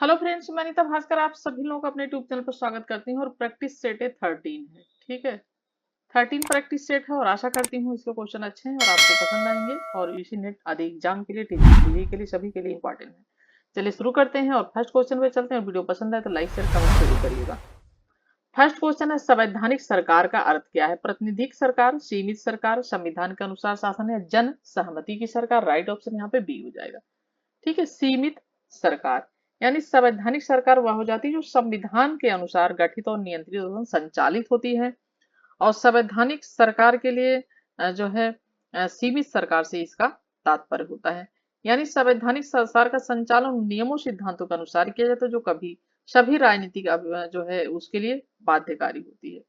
Hello friends, मैं अनीता भास्कर आप सभी लोगों का अपने यूट्यूब चैनल पर स्वागत करती हूँ। और प्रैक्टिस सेट है 13 है। ठीक है, 13 प्रैक्टिस सेट है और आशा करती हूँ इसके क्वेश्चन अच्छे हैं और आपको पसंद आएंगे। और इसी नेट आदि एग्जाम के लिए, टीजीटी के लिए, सभी के लिए इंपॉर्टेंट है। चलिए शुरू करते हैं और फर्स्ट क्वेश्चन पे चलते हैं। और वीडियो पसंद आए तो लाइक शेयर कमेंट जरूर करिएगा। फर्स्ट क्वेश्चन है, संवैधानिक सरकार का अर्थ क्या है? प्रातिनिधिक सरकार, सीमित सरकार, संविधान के अनुसार शासन है, जन सहमति की सरकार। राइट ऑप्शन यहाँ पे बी हो जाएगा। ठीक है, सीमित सरकार यानी संवैधानिक सरकार वह हो जाती है जो संविधान के अनुसार गठित और नियंत्रित और संचालित होती है। और संवैधानिक सरकार के लिए जो है सीमित सरकार से इसका तात्पर्य होता है। यानी संवैधानिक सरकार का संचालन नियमों सिद्धांतों के अनुसार किया जाता है, जो कभी सभी राजनीतिक जो है उसके लिए बाध्यकारी होती है।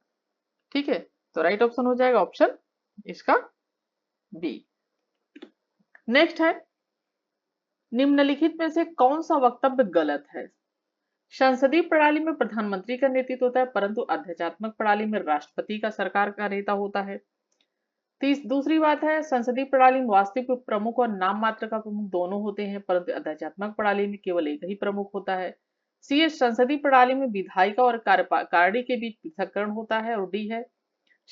ठीक है, तो राइट ऑप्शन हो जाएगा ऑप्शन इसका बी। नेक्स्ट है, निम्नलिखित में से कौन सा वक्तव्य गलत है? संसदीय प्रणाली में प्रधानमंत्री का नेतृत्व होता है, परंतु अध्यक्षात्मक प्रणाली में राष्ट्रपति का सरकार का नेता होता है। दूसरी बात है, संसदीय प्रणाली में वास्तविक प्रमुख और नाम मात्र का प्रमुख दोनों होते हैं, परंतु अध्यक्षात्मक प्रणाली में केवल एक ही प्रमुख होता है। सी है, संसदीय प्रणाली में विधायिका और कार्यकारिणी के बीच पृथक्करण होता है। और डी है,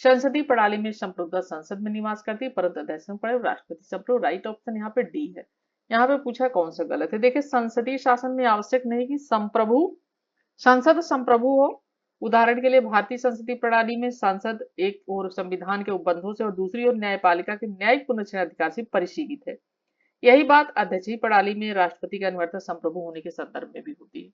संसदीय प्रणाली में संप्रभुता संसद में निवास करती है, परंतु अध्यक्ष प्रणाली राष्ट्रपति संप्रभु। राइट ऑप्शन यहाँ पे डी है। यहाँ पे पूछा कौन सा गलत है। देखिए, संसदीय शासन में आवश्यक नहीं कि संप्रभु संसद संप्रभु हो। उदाहरण के लिए भारतीय संसदीय प्रणाली में संसद एक और संविधान के उपबंधों से और दूसरी ओर न्यायपालिका के न्यायिक पुनर्चयन अधिकार से परिसीमित है। यही बात अध्यक्षीय प्रणाली में राष्ट्रपति का अनिवार्यता संप्रभु होने के संदर्भ में भी होती है।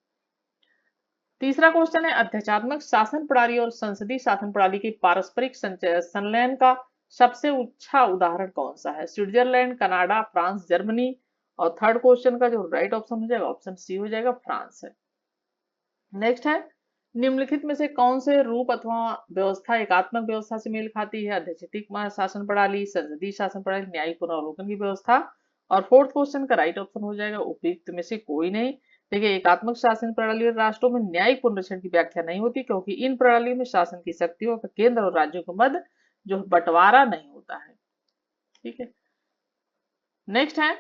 तीसरा क्वेश्चन है, अध्यक्षात्मक शासन प्रणाली और संसदीय शासन प्रणाली के पारस्परिक संलयन का सबसे अच्छा उदाहरण कौन सा है? Switzerland, Canada, France, Germany. और थर्ड क्वेश्चन का जो राइट ऑप्शन हो जाएगा ऑप्शन सी हो जाएगा, फ्रांस है। नेक्स्ट है, निम्नलिखित में से कौन से रूप अथवा व्यवस्था एकात्मक व्यवस्था से मेल खाती है? अध्यक्षित शासन प्रणाली, संसदीय शासन प्रणाली, न्यायिक पुनरावलोकन की व्यवस्था। और फोर्थ क्वेश्चन का राइट ऑप्शन हो जाएगा उपयुक्त में से कोई नहीं। देखिए, एकात्मक शासन प्रणाली और राष्ट्रों में न्यायिक पुनरीक्षण की व्याख्या नहीं होती, क्योंकि इन प्रणालियों में शासन की शक्तियों का केंद्र और राज्यों के मध्य जो बंटवारा नहीं होता है। ठीक है, नेक्स्ट है,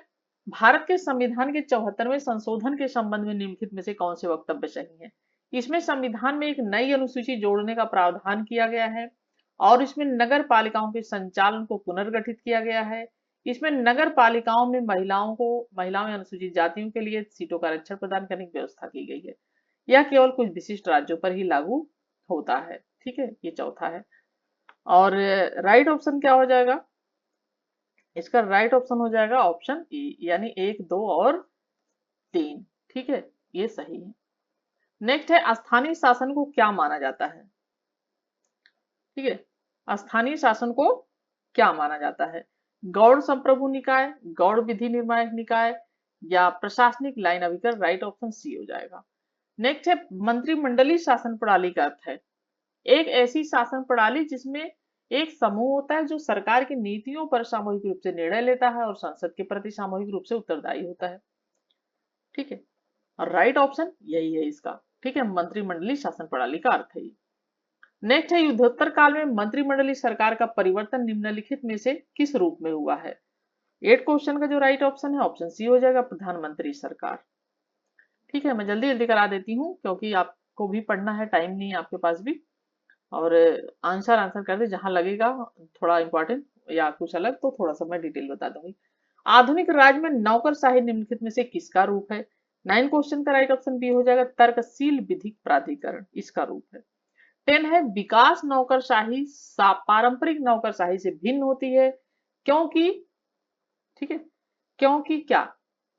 भारत के संविधान के 74वें संशोधन के संबंध में निम्नलिखित में से कौन से वक्तव्य सही है? इसमें संविधान में एक नई अनुसूची जोड़ने का प्रावधान किया गया है और इसमें नगर पालिकाओं के संचालन को पुनर्गठित किया गया है। इसमें नगर पालिकाओं में महिलाओं या अनुसूचित जातियों के लिए सीटों का आरक्षण प्रदान करने की व्यवस्था की गई है। यह केवल कुछ विशिष्ट राज्यों पर ही लागू होता है। ठीक है, ये चौथा है। और राइट ऑप्शन क्या हो जाएगा? इसका राइट ऑप्शन हो जाएगा ऑप्शन ए, यानी 1, 2 और 3। ठीक है, ये सही है। नेक्स्ट है, स्थानीय शासन को क्या माना जाता है? ठीक है, स्थानीय शासन को क्या माना जाता है? गौड़ संप्रभु निकाय, गौड़ विधि निर्णायक निकाय या प्रशासनिक लाइन अभिकरण। राइट ऑप्शन सी हो जाएगा। नेक्स्ट है, मंत्रिमंडलीय शासन प्रणाली का अर्थ है एक ऐसी शासन प्रणाली जिसमें एक समूह होता है जो सरकार की नीतियों पर सामूहिक रूप से निर्णय लेता है और संसद के प्रति सामूहिक रूप से उत्तरदायी होता है। ठीक है, और राइट ऑप्शन यही है इसका। ठीक है, मंत्रिमंडलीय शासन प्रणाली का अर्थ है ये। नेक्स्ट है, युद्धोत्तर काल में मंत्रिमंडलीय सरकार का परिवर्तन निम्नलिखित में से किस रूप में हुआ है? 8 क्वेश्चन का जो राइट ऑप्शन है ऑप्शन सी हो जाएगा, प्रधानमंत्री सरकार। ठीक है, मैं जल्दी जल्दी करा देती हूँ क्योंकि आपको भी पढ़ना है, टाइम नहीं है आपके पास भी। और आंसर कर दे जहां लगेगा थोड़ा इंपॉर्टेंट या कुछ अलग तो थोड़ा सा मैं डिटेल बता दूंगी। आधुनिक राज्य में नौकरशाही निम्नलिखित में से किसका रूप है? 9 क्वेश्चन का राइट ऑप्शन बी हो जाएगा, तर्कशील विधिक प्राधिकरण इसका रूप है। 10 है, विकास नौकरशाही पारंपरिक नौकरशाही से भिन्न होती है क्योंकि, ठीक है, क्योंकि क्या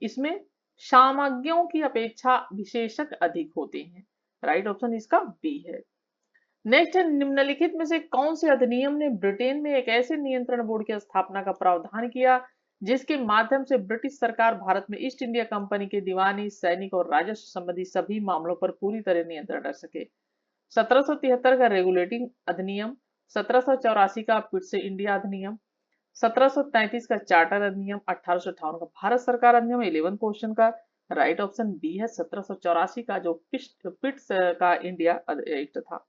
इसमें सामज्ञों की अपेक्षा विशेषक अधिक होते हैं। राइट ऑप्शन इसका बी है। नेक्स्ट है, निम्नलिखित में से कौन से अधिनियम ने ब्रिटेन में एक ऐसे नियंत्रण बोर्ड की स्थापना का प्रावधान किया जिसके माध्यम से ब्रिटिश सरकार भारत में ईस्ट इंडिया कंपनी के दीवानी, सैनिक और राजस्व संबंधी सभी मामलों पर पूरी तरह नियंत्रण रख सके? 1773 का रेगुलेटिंग अधिनियम, 1784 का पिट्स इंडिया अधिनियम, 1733 का चार्टर अधिनियम, 1858 का भारत सरकार अधिनियम। 11 क्वेश्चन का राइट ऑप्शन बी है, 1784 का जो पिट्स का इंडिया एक्ट था।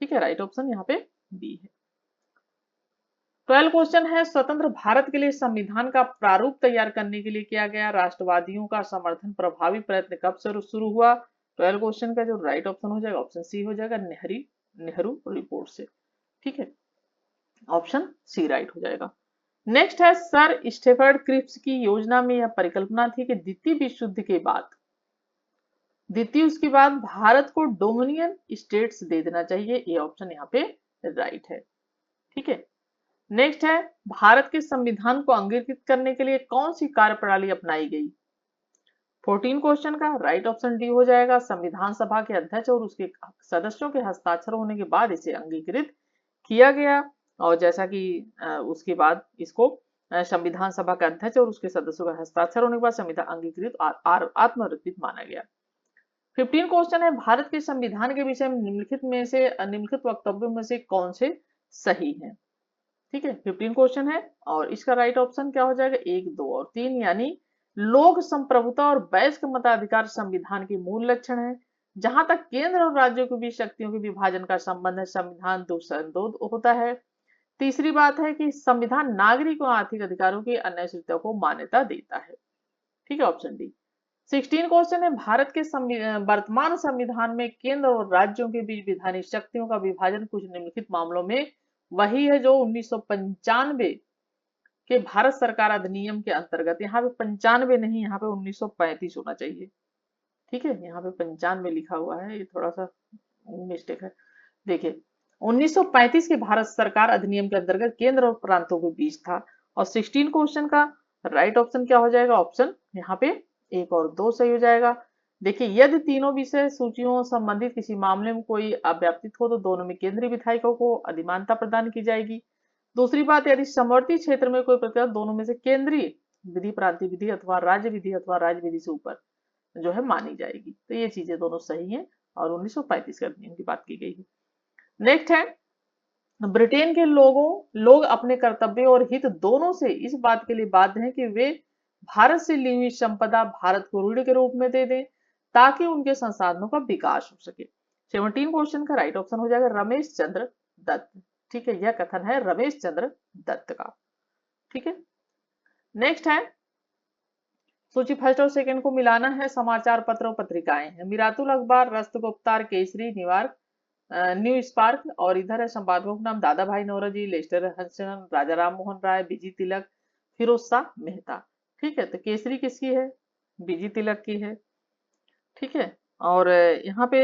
ठीक है, राइट ऑप्शन यहाँ पे बी है। 12 क्वेश्चन है, स्वतंत्र भारत के लिए संविधान का प्रारूप तैयार करने के लिए किया गया राष्ट्रवादियों का समर्थन प्रभावी प्रयत्न कब शुरू हुआ? 12 क्वेश्चन का जो राइट ऑप्शन हो जाएगा ऑप्शन सी हो जाएगा, नेहरू रिपोर्ट से। ठीक है, ऑप्शन सी राइट हो जाएगा। नेक्स्ट है सर स्टेफर्ड क्रिप्स की योजना में यह परिकल्पना थी कि द्वितीय उसके बाद भारत को डोमिनियन स्टेट्स दे देना चाहिए, ये ऑप्शन यहाँ पे राइट है। ठीक है, नेक्स्ट है भारत के संविधान को अंगीकृत करने के लिए कौन सी कार्यप्रणाली अपनाई गई? 14 क्वेश्चन का राइट ऑप्शन डी हो जाएगा, संविधान सभा के अध्यक्ष और उसके सदस्यों के हस्ताक्षर होने के बाद इसे अंगीकृत किया गया। और जैसा कि उसके बाद इसको संविधान सभा के अध्यक्ष और उसके सदस्यों का हस्ताक्षर होने के बाद संविधान अंगीकृत आत्मरचित माना गया। 15 क्वेश्चन है भारत के संविधान के विषय में निम्नलिखित वक्तव्यों में से कौन से सही है? ठीक है, 15 क्वेश्चन है और इसका राइट ऑप्शन क्या हो जाएगा? 1, 2 और 3, यानी लोक संप्रभुता और वयस्क मताधिकार संविधान के मूल लक्षण है। जहां तक केंद्र और राज्यों के बीच शक्तियों के विभाजन का संबंध है, संविधान दुसंदोध होता है। तीसरी बात है कि संविधान नागरिक और आर्थिक अधिकारों की अन्य को मान्यता देता है। ठीक है, ऑप्शन डी। 16 क्वेश्चन है भारत के वर्तमान संविधान में केंद्र और राज्यों के बीच विधायी शक्तियों का विभाजन कुछ निम्नलिखित मामलों में वही है जो 1995 के भारत सरकार अधिनियम के अंतर्गत, यहाँ पे 95 नहीं, यहाँ पे 1935 होना चाहिए। ठीक है, यहाँ पे 95 लिखा हुआ है, ये थोड़ा सा मिस्टेक है। देखिए 1935 के भारत सरकार अधिनियम के अंतर्गत केंद्र और प्रांतों के बीच था। और 16 क्वेश्चन का राइट ऑप्शन क्या हो जाएगा? ऑप्शन यहाँ पे 1 और 2 सही हो जाएगा। देखिए यदि तीनों विषय सूचियों संबंधित किसी मामले में कोई अव्यापित हो तो दोनों में केंद्रीय विधायिकाओं को अधिमानता प्रदान की जाएगी। दूसरी बात, यदि समवर्ती क्षेत्र में कोई प्रक्रिया दोनों में से केंद्रीय विधि, प्रांतीय विधि अथवा राज्य विधि से ऊपर जो है मानी जाएगी। तो ये चीजें दोनों सही हैं और 1935 के अधिनियम की बात की गई है। नेक्स्ट है ब्रिटेन के लोग अपने कर्तव्य और हित दोनों से इस बात के लिए बाध्य हैं कि वे भारत से ली हुई संपदा भारत को ऋण के रूप में दे दें ताकि उनके संसाधनों का विकास हो सके। 17 क्वेश्चन का राइट ऑप्शन हो जाएगा रमेश चंद्र दत्त। ठीक है, यह कथन है रमेश चंद्र दत्त का। ठीक है, नेक्स्ट है सूची फर्स्ट और सेकंड को मिलाना है। समाचार पत्र और पत्रिकाएं हैं मिरातुल अखबार, रस्तगुप्तार, केसरी, न्यू स्पार्क, और इधर है संपादकों का नाम दादा भाई नौरोजी, लेस्टर हंसन, राजा राम मोहन राय, बीजी तिलक, फिरोज शाह मेहता। ठीक है, तो केसरी किसकी है? बीजी तिलक की है। ठीक है, और यहाँ पे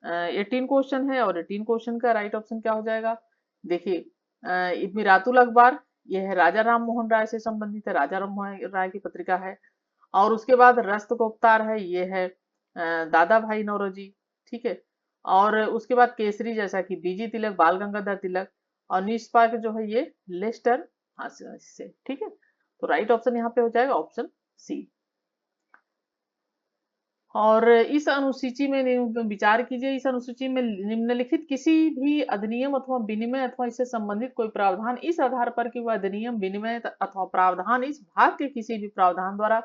18 क्वेश्चन है और 18 क्वेश्चन का राइट ऑप्शन क्या हो जाएगा? देखिए मिरातुल अखबार यह है राजा राम मोहन राय से संबंधित है, राजा राम मोहन राय की पत्रिका है। और उसके बाद रस्तगुप्तार है, ये है दादा भाई नौरोजी। ठीक है, और उसके बाद केसरी जैसा कि बीजी तिलक, बाल गंगाधर तिलक, और निष्पाक जो है ये लेस्टर से। ठीक है, तो राइट ऑप्शन यहाँ पे हो जाएगा ऑप्शन सी। और इस अनुसूची में विचार कीजिए, इस अनुसूची में निम्नलिखित किसी भी अधिनियम अथवा विनिमय अथवा इससे संबंधित कोई प्रावधान इस आधार पर कि वह अधिनियम, विनिमय अथवा प्रावधान इस भाग के किसी भी प्रावधान द्वारा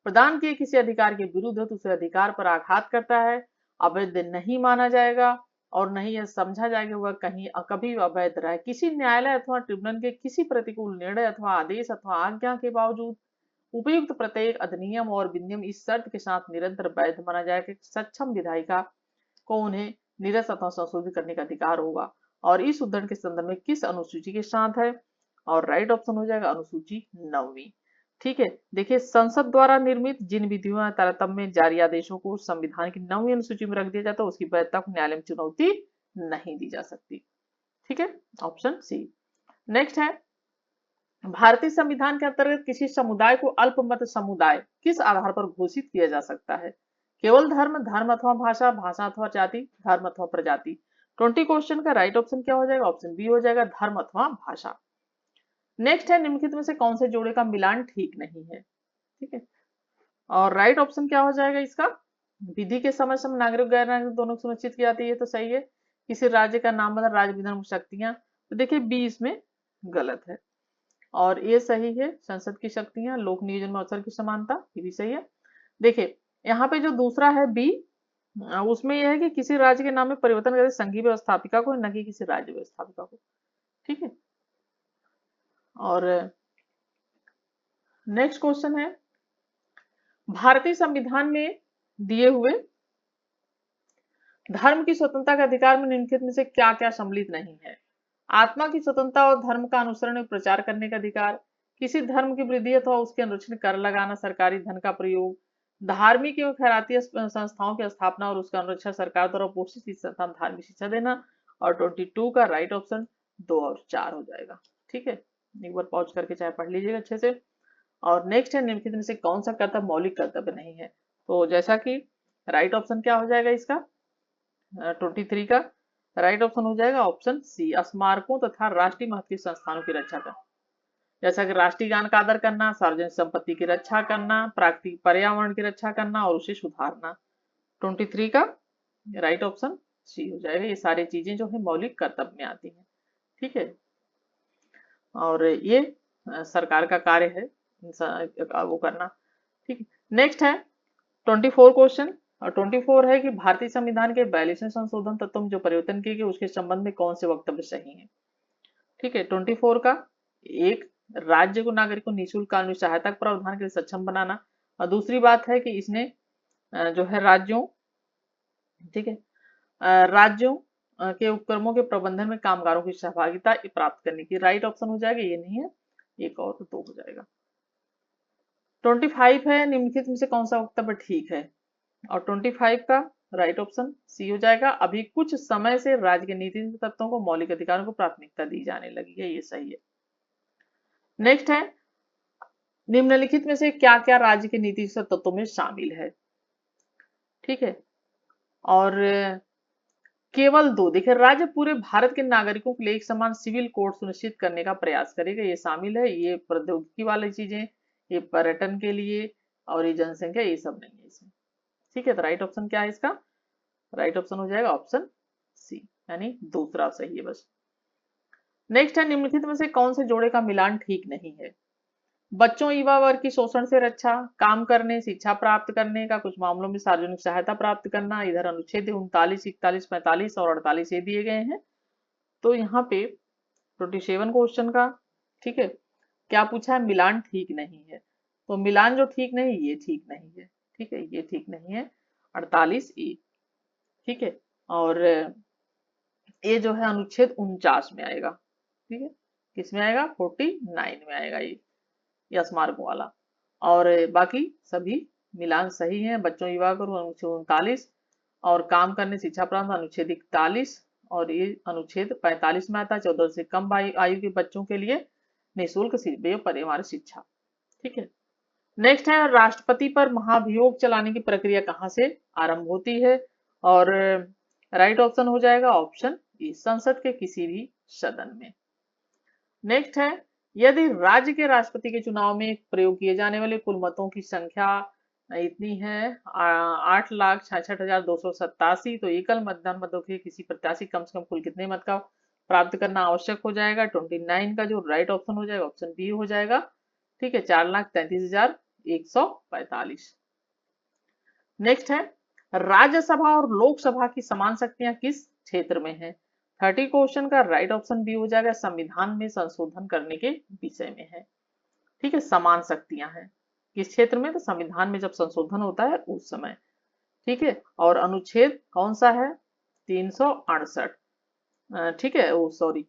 प्रदान किए किसी अधिकार के विरुद्ध है तो उसे अधिकार पर आघात करता है, अवैध नहीं माना जाएगा और नहीं यह समझा जाएगा वह कभी अवैध रहा। किसी न्यायालय अथवा ट्रिब्यूनल के किसी प्रतिकूल निर्णय अथवा आदेश अथवा आज्ञा के बावजूद उपयुक्त प्रत्येक अधिनियम और विनियम इस शर्त के साथ निरंतर वैध माना जाएगा कि सक्षम विधायिका को उन्हें निरस्त अथवा संशोधित करने का अधिकार होगा। और इस उद्धरण के संदर्भ में किस अनुसूची के साथ है? और राइट ऑप्शन हो जाएगा अनुसूची 9वीं। ठीक है, देखिए संसद द्वारा निर्मित जिन विधियों तारतम्य जारी आदेशों को संविधान की 9वीं अनुसूची में रख दिया जाता है उसकी वैधता को न्यायालय में चुनौती नहीं दी जा सकती। ठीक है, ऑप्शन सी। नेक्स्ट है भारतीय संविधान के अंतर्गत किसी समुदाय को अल्पमत समुदाय किस आधार पर घोषित किया जा सकता है? केवल धर्म, धर्म अथवा भाषा, भाषा अथवा जाति, धर्म अथवा प्रजाति। 20 क्वेश्चन का राइट ऑप्शन क्या हो जाएगा? ऑप्शन बी हो जाएगा धर्म अथवा भाषा। नेक्स्ट है निम्नलिखित में से कौन से जोड़े का मिलान ठीक नहीं है? ठीक है, और राइट ऑप्शन क्या हो जाएगा इसका? विधि के समय समय नागरिक गैर नागरिक दोनों सुनिश्चित की जाती है, तो सही है। किसी राज्य का नाम बदल राज्य विधान शक्तियां, तो देखिए बी इसमें गलत है और ये सही है। संसद की शक्तियां, लोक नियोजन में अवसर की समानता, ये भी सही है। देखिए यहाँ पे जो दूसरा है बी, उसमें यह है कि किसी राज्य के नाम में परिवर्तन करके संघीय व्यवस्थापिका को, न कि किसी राज्य व्यवस्थापिका को। ठीक है, और नेक्स्ट क्वेश्चन है भारतीय संविधान में दिए हुए धर्म की स्वतंत्रता के अधिकार में निम्नलिखित में से क्या क्या सम्मिलित नहीं है? आत्मा की स्वतंत्रता और धर्म का अनुसरण और प्रचार करने का अधिकार, किसी धर्म की वृद्धि अथवा उसके अनुरक्षण कर लगाना, सरकारी धन का प्रयोग, धार्मिक एवं खैराती संस्थाओं की स्थापना और उसका अनुरक्षण, सरकार द्वारा पोषित संस्थान धार्मिक शिक्षा देना। और 22 का राइट ऑप्शन 2 और 4 हो जाएगा। ठीक है, एक बार पॉज करके चाहे पढ़ लीजिएगा अच्छे से। और नेक्स्ट है, निम्नलिखित में से कौन सा कर्तव्य मौलिक कर्तव्य नहीं है? तो जैसा कि राइट ऑप्शन क्या हो जाएगा इसका, 23 का राइट ऑप्शन हो जाएगा ऑप्शन सी, स्मारकों तथा राष्ट्रीय महत्व के संस्थानों की रक्षा करना। जैसा कि राष्ट्रीय गान का आदर करना, सार्वजनिक संपत्ति की रक्षा करना, प्राकृतिक पर्यावरण की रक्षा करना और उसे सुधारना। 23 का राइट ऑप्शन सी हो जाएगा। ये सारी चीजें जो है मौलिक कर्तव्य में आती हैं। ठीक है, और ये सरकार का कार्य है वो करना। ठीक है, नेक्स्ट है 24 क्वेश्चन। और 24 है कि भारतीय संविधान के 42वें संशोधन तत्व में जो परिवर्तन किए गए उसके संबंध में कौन से वक्तव्य सही है? ठीक है, 24 का एक, राज्य को नागरिक को निःशुल्क कानूनी सहायता के प्रावधान के लिए सक्षम बनाना। और दूसरी बात है कि इसने जो है राज्यों, ठीक है, राज्यों के उपक्रमों के प्रबंधन में कामगारों की सहभागिता प्राप्त करने की। राइट ऑप्शन हो जाएगा, ये नहीं है, एक और तो 2 हो जाएगा। 25 है, निम्नलिखित में से कौन सा वक्तव्य ठीक है? और 25 का राइट ऑप्शन सी हो जाएगा, अभी कुछ समय से राज्य के नीति तत्वों को मौलिक अधिकारों को प्राथमिकता दी जाने लगी है, ये सही है। नेक्स्ट है, निम्नलिखित में से क्या क्या राज्य के नीति तत्वों में शामिल है? ठीक है, और केवल 2, देखिए, राज्य पूरे भारत के नागरिकों के लिए एक समान सिविल कोड सुनिश्चित करने का प्रयास करेगा, ये शामिल है। ये प्रौद्योगिकी वाली चीजें, ये पर्यटन के लिए, और ये जनसंख्या, ये सब नहीं है इसमें। ठीक है, तो राइट ऑप्शन क्या है इसका? राइट ऑप्शन हो जाएगा ऑप्शन सी, यानी दूसरा सही है बस। नेक्स्ट है, निम्नलिखित में से कौन से जोड़े का मिलान ठीक नहीं है? बच्चों युवा वर्ग की शोषण से रक्षा, काम करने, शिक्षा प्राप्त करने का, कुछ मामलों में सार्वजनिक सहायता प्राप्त करना। इधर अनुच्छेद 39, 41, 45 और 48 ये दिए गए हैं। तो यहाँ पे 27 क्वेश्चन का, ठीक है, क्या पूछा है? मिलान ठीक नहीं है। तो मिलान जो ठीक नहीं, ये ठीक नहीं है। ठीक है, ये ठीक नहीं है, 48 ए। ठीक है, और ये जो है अनुच्छेद 49 में आएगा। ठीक है, किस में आएगा? 49 में आएगा ये स्मारकों वाला। और बाकी सभी मिलान सही है। बच्चों युवा को अनुच्छेद 39, और काम करने शिक्षा प्राप्त अनुच्छेद 41, और ये अनुच्छेद 45 में आता है, 14 से कम आयु के बच्चों के लिए निःशुल्क परिवार शिक्षा। ठीक है, नेक्स्ट है, राष्ट्रपति पर महाभियोग चलाने की प्रक्रिया कहाँ से आरंभ होती है? और राइट ऑप्शन हो जाएगा ऑप्शन ई, संसद के किसी भी सदन में। नेक्स्ट है, यदि राज्य के राष्ट्रपति के चुनाव में प्रयोग किए जाने वाले कुल मतों की संख्या इतनी है 8,66,287, तो एकल मतदान मतों के किसी प्रत्याशी कम से कम कुल कितने मत का प्राप्त करना आवश्यक हो जाएगा? 29 का जो राइट ऑप्शन हो जाएगा ऑप्शन बी हो जाएगा। ठीक है, 4,33,145। नेक्स्ट है, राज्यसभा और लोकसभा की समान शक्तियां किस क्षेत्र में है? 30 क्वेश्चन का राइट ऑप्शन बी हो जाएगा, संविधान में संशोधन करने के विषय में है। ठीक है, समान शक्तियां हैं किस क्षेत्र में? तो संविधान में जब संशोधन होता है उस समय। ठीक है, और अनुच्छेद कौन सा है? 368। ठीक है, ओ सॉरी,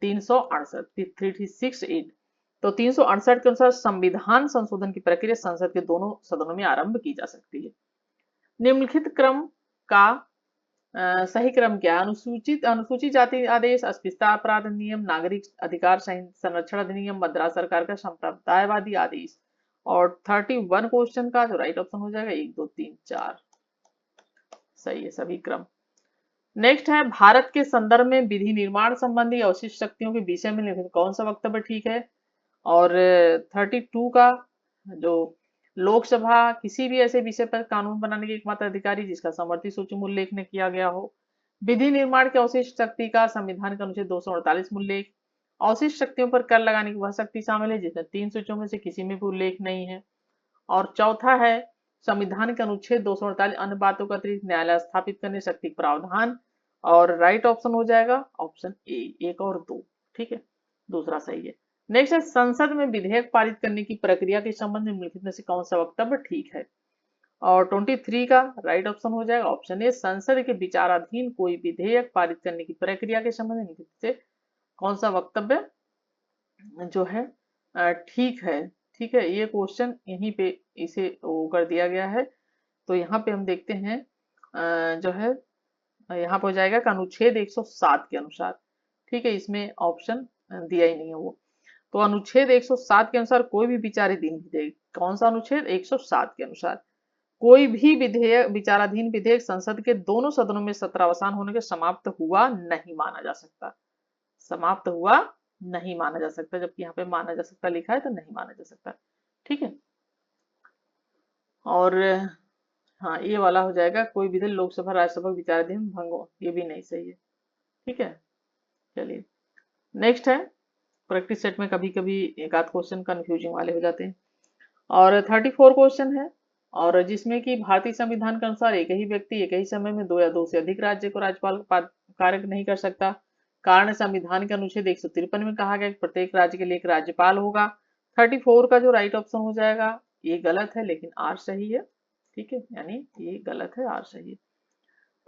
368, 3668। तो 368 के अनुसार संविधान संशोधन की प्रक्रिया संसद के दोनों सदनों में आरंभ की जा सकती है। निम्नलिखित क्रम का सही क्रम क्या है? अनुसूचित जाति आदेश, अस्पृश्यता अपराध अधिनियम, नागरिक अधिकार संरक्षण अधिनियम, मद्रास सरकार का संप्रदायवादी आदेश। और 31 क्वेश्चन का जो राइट ऑप्शन हो जाएगा 1, 2, 3, 4 सही है सभी क्रम। नेक्स्ट है, भारत के संदर्भ में विधि निर्माण संबंधी अवशिष्ट शक्तियों के विषय में निम्नलिखित कौन सा वक्तव्य ठीक है? और 32 का जो लोकसभा किसी भी ऐसे विषय पर कानून बनाने के एकमात्र अधिकारी जिसका समवर्ती सूची में उल्लेख न किया गया हो। विधि निर्माण के अवशिष्ट शक्ति का संविधान के अनुच्छेद 248 में उल्लेख। अवशिष्ट शक्तियों पर कर लगाने की वह शक्ति शामिल है जिसमें 3 सूचियों में से किसी में भी उल्लेख नहीं है। और चौथा है, संविधान के अनुच्छेद 248 अन्य बातों का अतिरिक्त न्यायालय स्थापित करने शक्ति प्रावधान। और राइट ऑप्शन हो जाएगा ऑप्शन ए, 1 और 2। ठीक है, दूसरा सही है। नेक्स्ट है, संसद में विधेयक पारित करने की प्रक्रिया के संबंध में निम्नलिखित में से कौन सा वक्तव्य ठीक है? और 23 का राइट ऑप्शन हो जाएगा ऑप्शन ए, संसद के विचाराधीन कोई विधेयक पारित करने की प्रक्रिया के संबंध में निम्नलिखित से कौन सा वक्तव्य जो है ठीक है। ठीक है, ये क्वेश्चन यहीं पे इसे वो कर दिया गया है। तो यहाँ पे हम देखते हैं जो है यहाँ पे हो जाएगा कि अनुच्छेद 107 के अनुसार। ठीक है, इसमें ऑप्शन दिया ही नहीं है वो। तो अनुच्छेद 107 के अनुसार कोई भी विचाराधीन विधेयक, कौन सा अनुच्छेद 107 के अनुसार, कोई भी विधेयक विचाराधीन विधेयक संसद के दोनों सदनों में सत्रावसान होने के समाप्त हुआ नहीं माना जा सकता। समाप्त हुआ नहीं माना जा सकता, जबकि यहाँ पे माना जा सकता लिखा है तो नहीं माना जा सकता। ठीक है, और हाँ ये वाला हो जाएगा कोई विधेयक लोकसभा राज्यसभा विचाराधीन भंग हो, ये भी नहीं सही है। ठीक है, चलिए नेक्स्ट है। प्रैक्टिस सेट में कभी कभी एक आध क्वेश्चन कंफ्यूजिंग वाले हो जाते हैं। और 34 क्वेश्चन है, और जिसमें कि भारतीय संविधान के अनुसार एक ही व्यक्ति एक ही समय में दो या दो से अधिक राज्य को राज्यपाल कार्य नहीं कर सकता। कारण संविधान के अनुच्छेद 153 में कहा गया कि प्रत्येक राज्य के लिए एक राज्यपाल होगा। 34 का जो राइट ऑप्शन हो जाएगा ये गलत है, लेकिन आर सही है। ठीक है, यानी ये गलत है, आर सही है।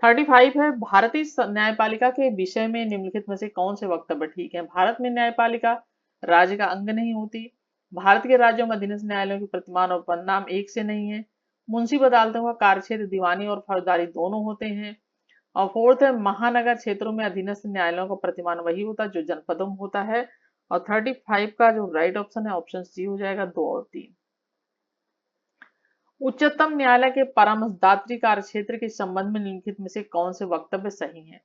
35 है, भारतीय न्यायपालिका के विषय में निम्नलिखित में से कौन से वक्तव्य ठीक है। भारत में न्यायपालिका राज्य का अंग नहीं होती। भारत के राज्यों में अधीनस्थ न्यायालयों के प्रतिमान और परिणाम एक से नहीं है। मुंसिफ अदालतों का कार्यक्षेत्र दीवानी और फौजदारी दोनों होते हैं। और फोर्थ है, महानगर क्षेत्रों में अधीनस्थ न्यायालयों का प्रतिमान वही होता है जो जनपदों में होता है। और 35 का जो राइट ऑप्शन है ऑप्शन सी हो जाएगा, 2 और 3। उच्चतम न्यायालय के परामर्शदात्री कार्य क्षेत्र के संबंध में निम्नलिखित में से कौन से वक्तव्य सही हैं।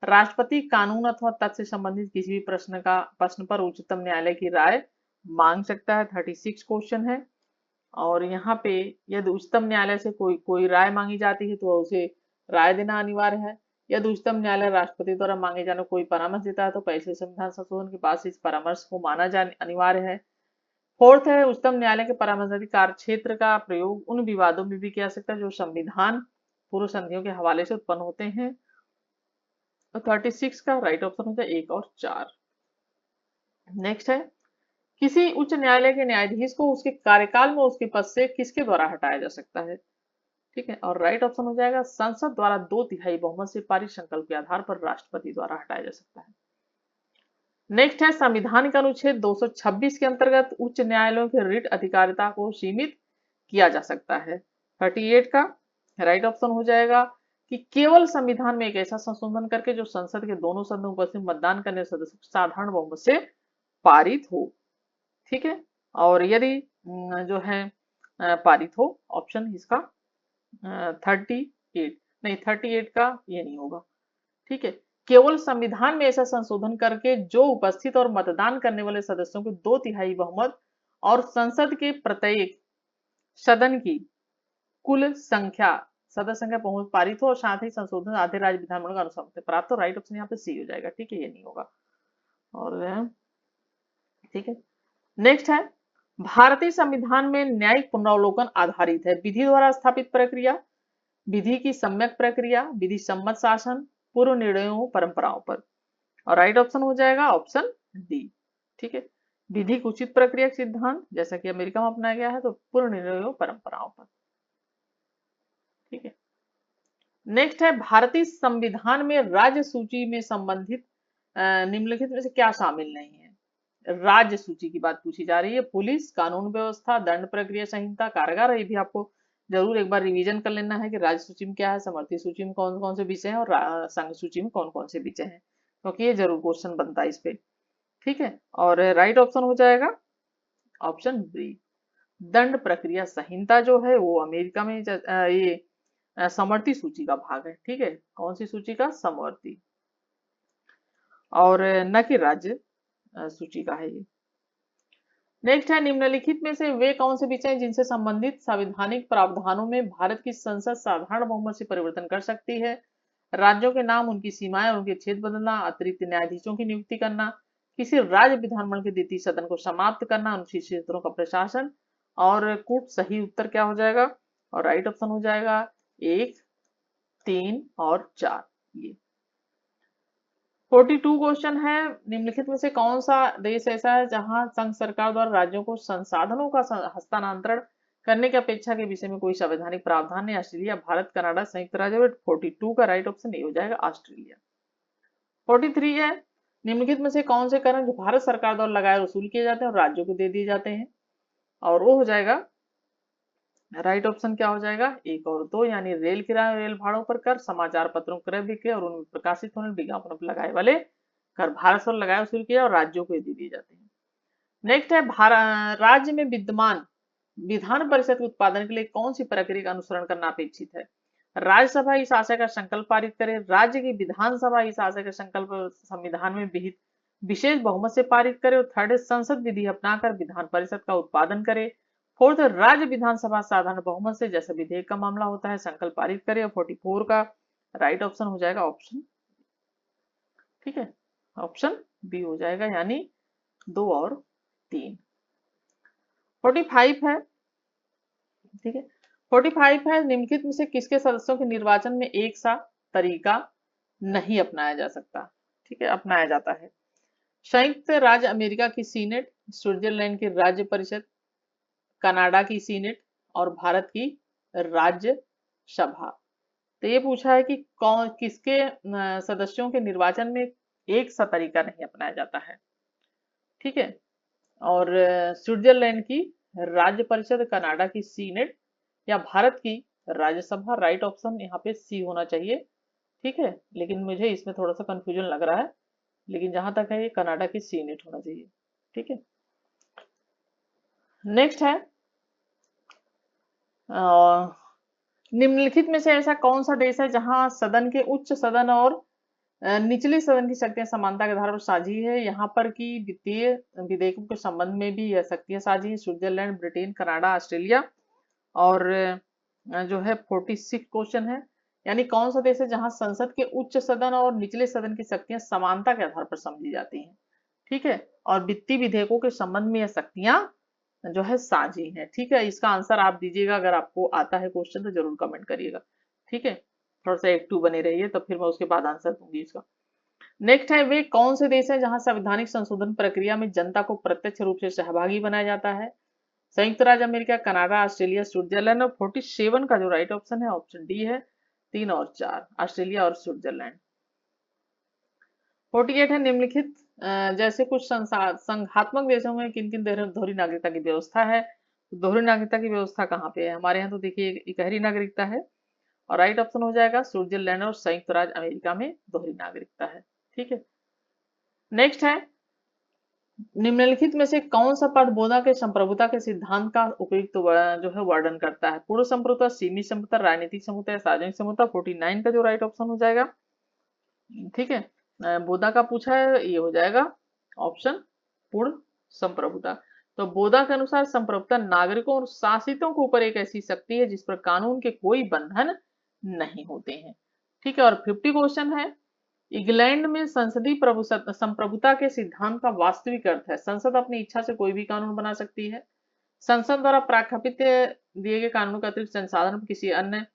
राष्ट्रपति कानून अथवा तथ्य से संबंधित किसी भी प्रश्न पर उच्चतम न्यायालय की राय मांग सकता है। 36 क्वेश्चन है, और यहाँ पे यदि उच्चतम न्यायालय से कोई राय मांगी जाती है तो उसे राय देना अनिवार्य है। यदि उच्चतम न्यायालय राष्ट्रपति द्वारा मांगे जाने कोई परामर्श देता है तो पहले संविधान संशोधन के बाद इस परामर्श को माना जाने अनिवार्य है। फोर्थ है, उच्चतम न्यायालय के परामर्श कार्य क्षेत्र का प्रयोग उन विवादों में भी किया जा सकता है जो संविधान पूर्व संधियों के हवाले से उत्पन्न होते हैं। तो 36 का राइट ऑप्शन होता है 1 और 4। नेक्स्ट है, किसी उच्च न्यायालय के न्यायाधीश को उसके कार्यकाल में उसके पद से किसके द्वारा हटाया जा सकता है। ठीक है, और राइट ऑप्शन हो जाएगा संसद द्वारा 2/3 बहुमत से पारित संकल्प के आधार पर राष्ट्रपति द्वारा हटाया जा सकता है। नेक्स्ट है, संविधान के अनुच्छेद 226 के अंतर्गत उच्च न्यायालयों के रिट अधिकारिता को सीमित किया जा सकता है। 38 का राइट ऑप्शन हो जाएगा कि केवल संविधान में एक ऐसा संशोधन करके जो संसद के दोनों सदनों में उपस्थित मतदान करने सदस्य साधारण बहुमत से पारित हो। ठीक है, और यदि जो है पारित हो, ऑप्शन इसका 38 नहीं, 38 का ये नहीं होगा। ठीक है, केवल संविधान में ऐसा संशोधन करके जो उपस्थित और मतदान करने वाले सदस्यों के 2/3 बहुमत और संसद के प्रत्येक सदन की कुल संख्या सदस्य संख्या पहुंच पारित हो, और साथ ही संशोधन आधे राज्य विधानमंडल का अनुसमति प्राप्त हो। राइट ऑप्शन यहाँ पे सी हो जाएगा। ठीक है, ये नहीं होगा। और ठीक है, नेक्स्ट है, भारतीय संविधान में न्यायिक पुनरावलोकन आधारित है। विधि द्वारा स्थापित प्रक्रिया, विधि की सम्यक प्रक्रिया, विधि सम्मत शासन, पूर्व निर्णयों परंपराओं पर। और राइट ऑप्शन हो जाएगा ऑप्शन डी। ठीक है, विधि की उचित प्रक्रिया सिद्धांत जैसा कि अमेरिका में अपनाया गया है, तो पूर्व निर्णयों परंपराओं पर। ठीक है, नेक्स्ट है, भारतीय संविधान में राज्य सूची में संबंधित निम्नलिखित में से क्या शामिल नहीं है। राज्य सूची की बात पूछी जा रही है। पुलिस, कानून व्यवस्था, दंड प्रक्रिया संहिता, कारागार। ये भी आपको जरूर एक बार रिवीजन कर लेना है कि राज्य सूची में क्या है, समर्थी सूची में कौन कौन से विषय हैं, और संघ सूची में कौन कौन से विषय हैं, क्योंकि ये जरूर क्वेश्चन बनता है इस पे। ठीक है, और राइट ऑप्शन हो जाएगा ऑप्शन बी। दंड प्रक्रिया संहिता जो है वो अमेरिका में ये समवर्ती सूची का भाग है। ठीक है, कौन सी सूची का, समवर्ती, और न कि राज्य सूची का है ये। नेक्स्ट है, निम्नलिखित में से वे कौन से विषय हैं जिनसे संबंधित संवैधानिक प्रावधानों में भारत की संसद साधारण बहुमत से परिवर्तन कर सकती है। राज्यों के नाम, उनकी सीमाएं, उनके क्षेत्र बदलना, अतिरिक्त न्यायाधीशों की नियुक्ति करना, किसी राज्य विधानमंडल के द्वितीय सदन को समाप्त करना, अनुसूचित क्षेत्रों का प्रशासन। और कूट सही उत्तर क्या हो जाएगा, और राइट ऑप्शन हो जाएगा 1, 3 और 4 ये। 42 क्वेश्चन है, निम्नलिखित में से कौन सा देश ऐसा है जहां संघ सरकार द्वारा राज्यों को संसाधनों का हस्तांतरण करने की अपेक्षा के विषय में कोई संवैधानिक प्रावधान नहीं। ऑस्ट्रेलिया, भारत, कनाडा, संयुक्त राज्य अमेरिका। 42 का राइट ऑप्शन नहीं हो जाएगा ऑस्ट्रेलिया। 43 है, निम्नलिखित में से कौन से कर जो भारत सरकार द्वारा लगाए वसूल किए जाते हैं और राज्यों को दे दिए जाते हैं, और वो हो जाएगा राइट ऑप्शन क्या हो जाएगा 1 और 2, यानी रेल किराए और रेल भाड़ों पर कर, समाचार पत्रों क्रय विक्रय और उनमें प्रकाशित होने विज्ञापनों पर लगाए वाले कर भारत सरकार लगाए वसूल किया और राज्यों को दे दिए जाते हैं। नेक्स्ट है राज्य में विद्यमान विधान परिषद के उत्पादन के लिए कौन सी प्रक्रिया का अनुसरण करना अपेक्षित है। राज्यसभा इस आशय का संकल्प पारित करे, राज्य की विधानसभा इस आशय का संकल्प संविधान में विहित विशेष बहुमत से पारित करे, और थर्ड संसद विधि अपनाकर विधान परिषद का उत्पादन करे, फोर्थ राज्य विधानसभा साधारण बहुमत से जैसे विधेयक का मामला होता है संकल्प पारित करे, और 44 का राइट ऑप्शन हो जाएगा ऑप्शन, ठीक है, ऑप्शन बी हो जाएगा, यानी 2 और 3। 45 है, ठीक है, 45 है, निम्नलिखित में से किसके सदस्यों के निर्वाचन में एक सा तरीका नहीं अपनाया जा सकता, ठीक है, अपनाया जाता है। संयुक्त राज्य अमेरिका की सीनेट, स्विट्जरलैंड की राज्य परिषद, कनाडा की सीनेट और भारत की राज्य सभा। तो ये पूछा है कि कौन किसके सदस्यों के निर्वाचन में एक सा तरीका नहीं अपनाया जाता है, ठीक है, और स्विट्जरलैंड की राज्य परिषद, कनाडा की सीनेट या भारत की राज्यसभा। राइट ऑप्शन यहाँ पे सी होना चाहिए, ठीक है, लेकिन मुझे इसमें थोड़ा सा कंफ्यूजन लग रहा है, लेकिन जहां तक है ये कनाडा की सीनेट होना चाहिए, ठीक है। नेक्स्ट है निम्नलिखित में से ऐसा कौन सा देश है जहां सदन के उच्च सदन और निचले सदन की शक्तियां समानता के आधार पर साझी है। यहाँ पर की वित्तीय विधेयकों के संबंध में भी यह शक्तियां साझी है। स्विट्जरलैंड, ब्रिटेन, कनाडा, ऑस्ट्रेलिया, और जो है 46 क्वेश्चन है, यानी कौन सा देश है जहां संसद के उच्च सदन और निचले सदन की शक्तियां समानता के आधार पर समझी जाती हैं, ठीक है, और वित्तीय विधेयकों के संबंध में यह शक्तियां जो है साझी है, ठीक है। इसका आंसर आप दीजिएगा, अगर आपको आता है क्वेश्चन तो जरूर कमेंट करिएगा, ठीक है, थोड़ा सा एक्टिव बने रहिए, तो फिर मैं उसके बाद आंसर दूंगी इसका। नेक्स्ट है, वे कौन से देश है जहां संवैधानिक संशोधन प्रक्रिया में जनता को प्रत्यक्ष रूप से सहभागी बनाया जाता है। संयुक्त राज्य अमेरिका, कनाडा, ऑस्ट्रेलिया, स्विट्जरलैंड, और 47 का जो राइट ऑप्शन है ऑप्शन डी है, 3 और 4 ऑस्ट्रेलिया और स्विट्जरलैंड। 48 है, निम्नलिखित जैसे कुछ संघात्मक देशों में किन किन दोहरी नागरिकता की व्यवस्था है। दोहरी नागरिकता की व्यवस्था कहाँ पे है, हमारे यहाँ तो देखिए इकहरी नागरिकता है, और राइट ऑप्शन हो जाएगा स्विट्जरलैंड और संयुक्त राज्य अमेरिका में दोहरी नागरिकता है, ठीक है। नेक्स्ट है, निम्नलिखित में से कौन सा पद बोधा के संप्रभुता के सिद्धांत का उपयुक्त जो है वर्णन करता है। पूर्व संप्रभुता, सीमित संप्रभुता, राजनीतिक संप्रभुता, सार्वजनिक संप्रभुता। 49 का जो राइट ऑप्शन हो जाएगा, ठीक है, बोधा का पूछा है, ये हो जाएगा ऑप्शन पूर्ण संप्रभुता। तो बोधा के अनुसार संप्रभुता नागरिकों और शासितों के ऊपर एक ऐसी शक्ति है जिस पर कानून के कोई बंधन नहीं होते हैं, ठीक है। और 50 क्वेश्चन है, इंग्लैंड में संसदीय संप्रभुता के सिद्धांत का वास्तविक अर्थ है। संसद अपनी इच्छा से कोई भी कानून बना सकती है। संसद द्वारा प्रख्यापित दिए गए कानूनों का अतिरिक्त संसाधन किसी अन्य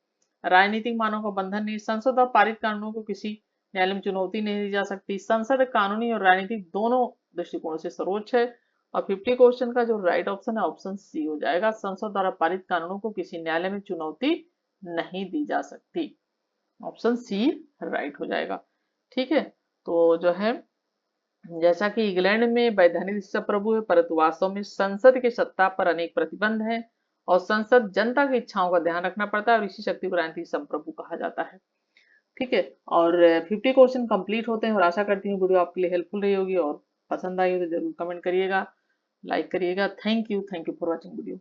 राजनीतिक मानव का बंधन नहीं। संसद द्वारा पारित कानूनों को किसी न्यायालय में चुनौती नहीं दी जा सकती। संसद कानूनी और राजनीतिक दोनों दृष्टिकोणों से सर्वोच्च है। और 50 क्वेश्चन का जो राइट ऑप्शन है ऑप्शन सी हो जाएगा, संसद द्वारा पारित कानूनों को किसी न्यायालय में चुनौती नहीं दी जा सकती, ऑप्शन सी राइट हो जाएगा, ठीक है। तो जो है जैसा कि इंग्लैंड में वैधानिक संप्रभु है, परंतु वास्तव में संसद की सत्ता पर अनेक प्रतिबंध हैं और संसद जनता की इच्छाओं का ध्यान रखना पड़ता है, और इसी शक्ति को राजनीतिक संप्रभु कहा जाता है, ठीक है। और 50 क्वेश्चन कंप्लीट होते हैं, और आशा करती हूँ वीडियो आपके लिए हेल्पफुल रही होगी, और पसंद आई हो तो जरूर कमेंट करिएगा, लाइक करिएगा। Thank you for watching video.